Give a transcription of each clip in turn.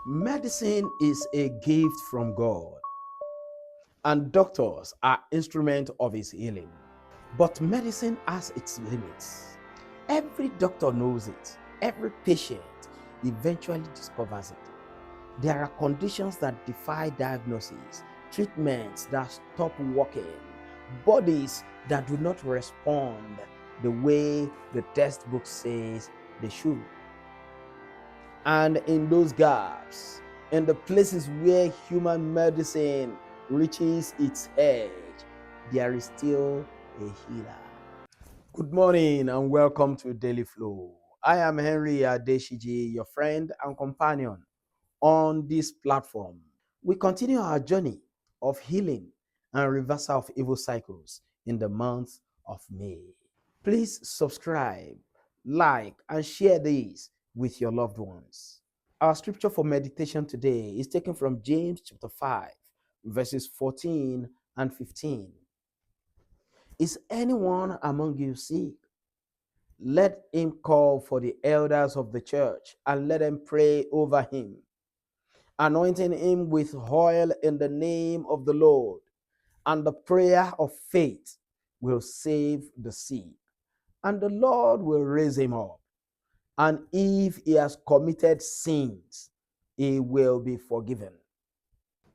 Medicine is a gift from God, and doctors are instruments of His healing. But medicine has its limits. Every doctor knows it. Every patient eventually discovers it. There are conditions that defy diagnosis, treatments that stop working, bodies that do not respond the way the textbook says they should. And in those gaps, in the places where human medicine reaches its edge, there is still a healer. Good morning and welcome to Daily Flow. I am Henry Adesiji, your friend and companion on this platform. We continue our journey of healing and reversal of evil cycles in the month of May. Please subscribe, like, and share this with your loved ones. Our scripture for meditation today is taken from James chapter 5, verses 14 and 15. Is anyone among you sick? Let him call for the elders of the church and let them pray over him, anointing him with oil in the name of the Lord. And the prayer of faith will save the sick, and the Lord will raise him up. And if he has committed sins, he will be forgiven.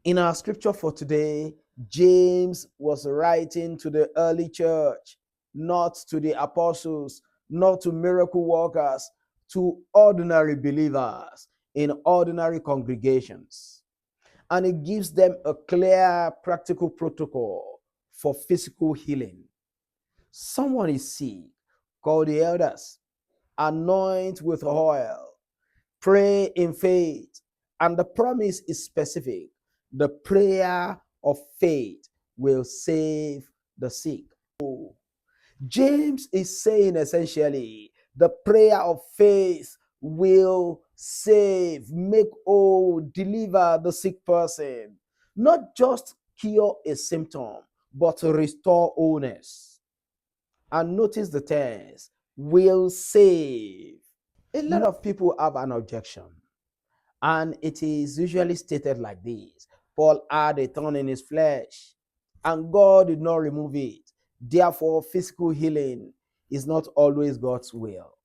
In our scripture for today, James was writing to the early church, not to the apostles, not to miracle workers, to ordinary believers in ordinary congregations. And it gives them a clear, practical protocol for physical healing. Someone is sick, call the elders, anoint with oil, pray in faith, and the promise is specific. The prayer of faith will save the sick. James is saying essentially the prayer of faith will save, make whole, deliver the sick person, not just cure a symptom, but restore wholeness. And notice the tense, will save. A lot of people have an objection, and it is usually stated like this: Paul had a thorn in his flesh, and God did not remove it. Therefore, physical healing is not always God's will.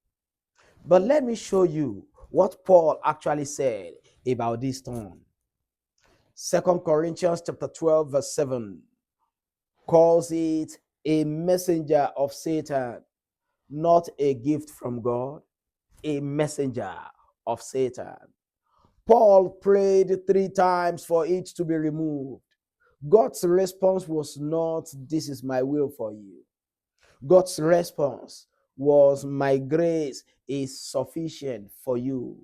But let me show you what Paul actually said about this thorn. 2 Corinthians chapter 12, verse 7 calls it a messenger of Satan, not a gift from God, a messenger of Satan. Paul prayed 3 times for it to be removed. God's response was not, "This is my will for you." God's response was, "My grace is sufficient for you,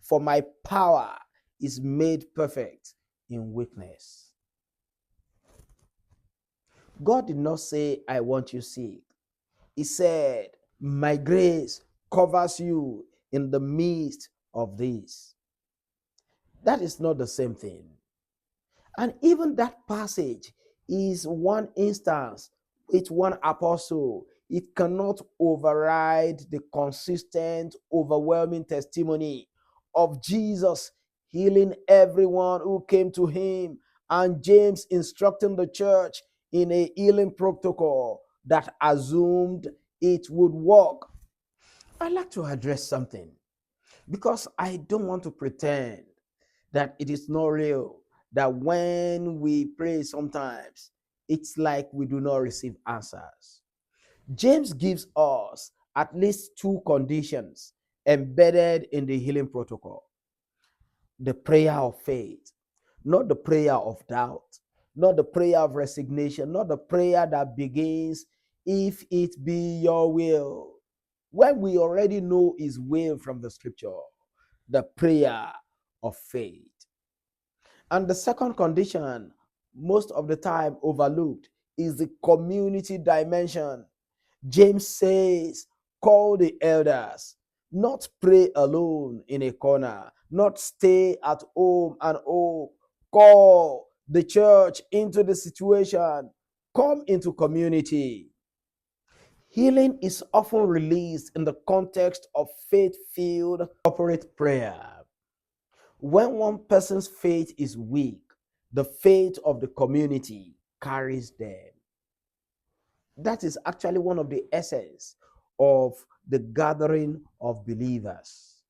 for my power is made perfect in weakness." God did not say, "I want you sick." He said, "My grace covers you in the midst of this." That is not the same thing. And even that passage is one instance with one apostle. It cannot override the consistent, overwhelming testimony of Jesus healing everyone who came to him, and James instructing the church in a healing protocol that assumed it would work. I'd like to address something because I don't want to pretend that it is not real, that when we pray sometimes, it's like we do not receive answers. James gives us at least 2 conditions embedded in the healing protocol: the prayer of faith, not the prayer of doubt, not the prayer of resignation, not the prayer that begins, "If it be your will," when we already know his will from the scripture. The prayer of faith. And the second condition, most of the time overlooked, is the community dimension. James says, call the elders, not pray alone in a corner, not stay at home and hope. Call the church into the situation. Come into community. Healing is often released in the context of faith-filled corporate prayer. When one person's faith is weak, the faith of the community carries them. That is actually one of the essence of the gathering of believers.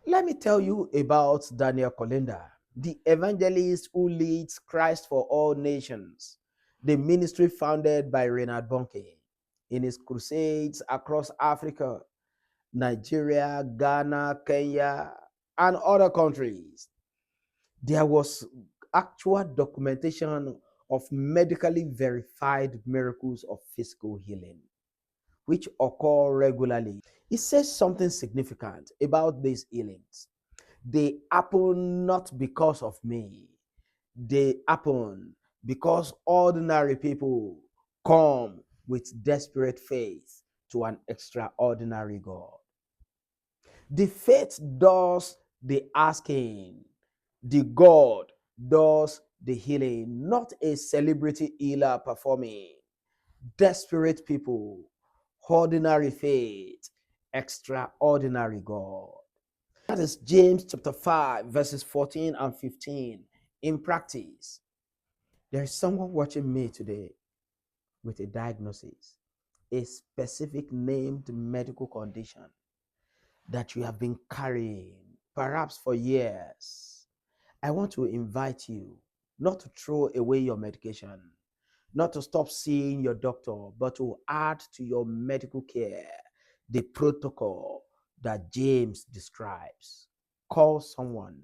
Let me tell you about Daniel Kolenda, the evangelist who leads Christ for All Nations, the ministry founded by Reinhard Bonnke in his crusades across Africa, Nigeria, Ghana, Kenya, and other countries. There was actual documentation of medically verified miracles of physical healing, which occur regularly. It says something significant about these healings. They happen not because of me. They happen because ordinary people come with desperate faith to an extraordinary God. The faith does the asking. The God does the healing, not a celebrity healer performing. Desperate people, ordinary faith, extraordinary God. That is James chapter 5, verses 14 and 15. In practice, there is someone watching me today with a diagnosis, a specific named medical condition that you have been carrying, perhaps for years. I want to invite you not to throw away your medication, not to stop seeing your doctor, but to add to your medical care the protocol that James describes. Call someone,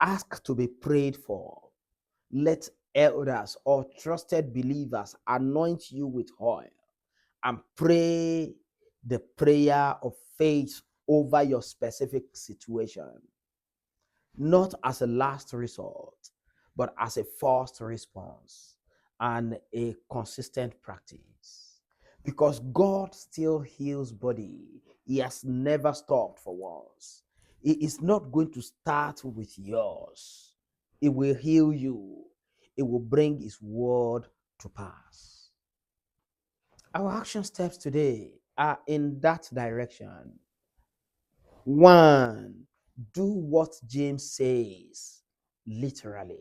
ask to be prayed for. Let elders or trusted believers anoint you with oil and pray the prayer of faith over your specific situation, not as a last resort, but as a first response and a consistent practice. Because God still heals body, He has never stopped for once. He is not going to start with yours. He will heal you. It will bring His word to pass. Our action steps today are in that direction. One, do what James says, literally.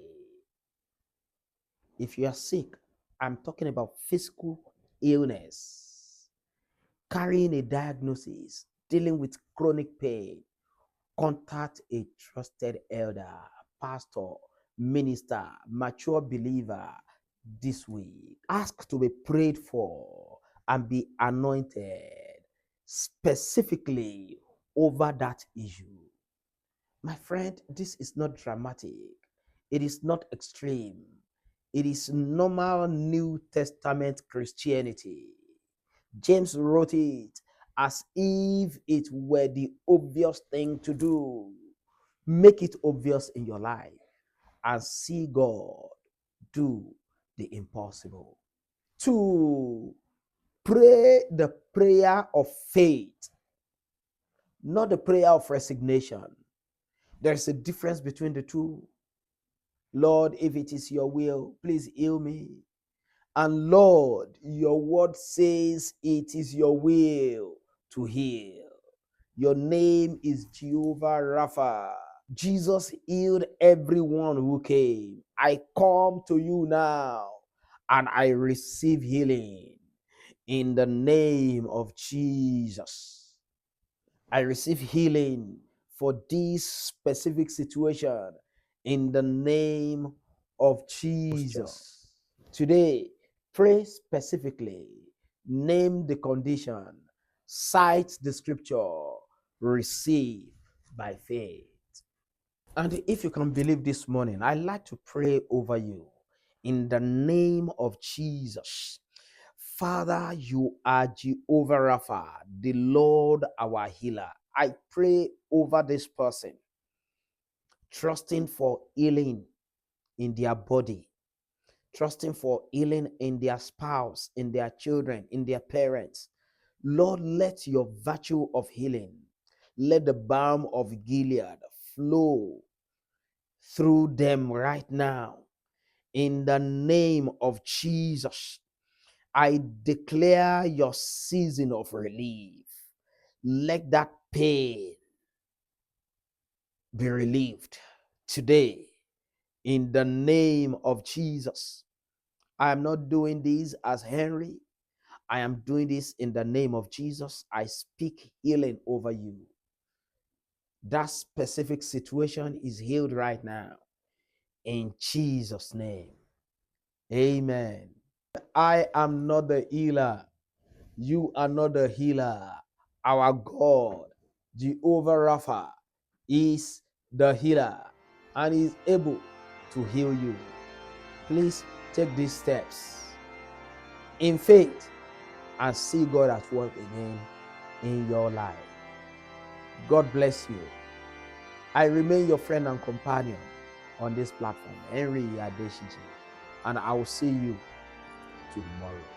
If you are sick, I'm talking about physical illness, carrying a diagnosis, dealing with chronic pain, contact a trusted elder, pastor, minister, mature believer this week. Ask to be prayed for and be anointed specifically over that issue. My friend, this is not dramatic. It is not extreme. It is normal New Testament Christianity. James wrote it as if it were the obvious thing to do. Make it obvious in your life and see God do the impossible. Two, pray the prayer of faith, not the prayer of resignation. There's a difference between the two. Lord, if it is your will, please heal me. And Lord, your word says it is your will to heal. Your name is Jehovah Rapha. Jesus healed everyone who came. I come to you now and I receive healing in the name of Jesus. I receive healing for this specific situation in the name of Jesus. Today, pray specifically, name the condition, cite the scripture, receive by faith. And if you can believe this morning, I'd like to pray over you in the name of Jesus. Father, you are Jehovah Rapha, the Lord our healer. I pray over this person, trusting for healing in their body, trusting for healing in their spouse, in their children, in their parents. Lord, let your virtue of healing, let the balm of Gilead flow through them right now. In the name of Jesus, I declare your season of relief. Let that pain be relieved. today in the name of Jesus. I am not doing this as Henry. I am doing this in the name of Jesus. I speak healing over you. That specific situation is healed right now in Jesus' name. Amen. I am not the healer. You are not the healer. Our God, Jehovah Rapha, is the healer and is able to heal you. Please take these steps in faith and see God at work again in your life. God bless you. I remain your friend and companion on this platform, Henry Adesiji, and I will see you tomorrow.